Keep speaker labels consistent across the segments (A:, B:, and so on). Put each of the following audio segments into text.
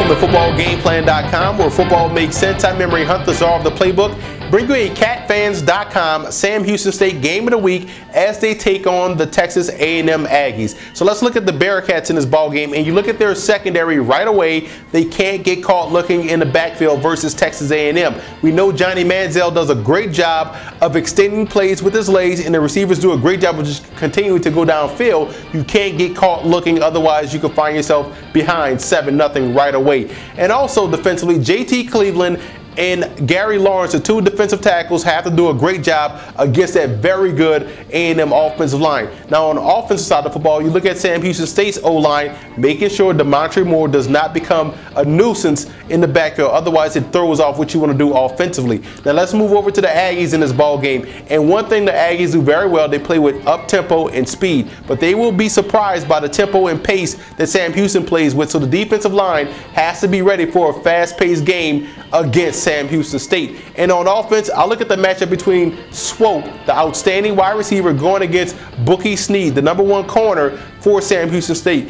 A: welcome to footballgameplan.com, where football makes sense. I'm Emory Hunt, the czar of the playbook. Bring you a catfans.com Sam Houston State game of the week as they take on the Texas A&M Aggies. So let's look at the Bearcats in this ball game, and you look at their secondary right away. They can't get caught looking in the backfield versus Texas A&M. We know Johnny Manziel does a great job of extending plays with his legs, and the receivers do a great job of just continuing to go downfield. You can't get caught looking, otherwise you can find yourself behind 7-0 right away. And also defensively, JT Cleveland and Gary Lawrence, the two defensive tackles, have to do a great job against that very good A&M offensive line. Now, on the offensive side of the football, you look at Sam Houston State's O-line, making sure Demontre Moore does not become a nuisance in the backfield. Otherwise, it throws off what you want to do offensively. Now, let's move over to the Aggies in this ball game. And one thing the Aggies do very well, they play with up-tempo and speed. But they will be surprised by the tempo and pace that Sam Houston plays with. So the defensive line has to be ready for a fast-paced game against Sam Houston State. And on offense, I'll look at the matchup between Swope, the outstanding wide receiver, going against Bookie Snead, the #1 corner for Sam Houston State.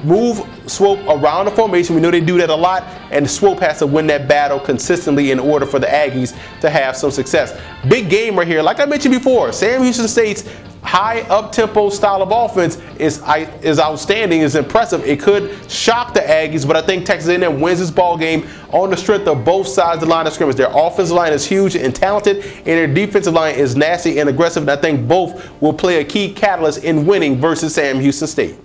A: Move Swope around the formation. We know they do that a lot, and Swope has to win that battle consistently in order for the Aggies to have some success. Big game right here. Like I mentioned before, Sam Houston State's high up-tempo style of offense is outstanding, is impressive. It could shock the Aggies, but I think Texas A&M wins this ball game on the strength of both sides of the line of scrimmage. Their offensive line is huge and talented, and their defensive line is nasty and aggressive, and I think both will play a key catalyst in winning versus Sam Houston State.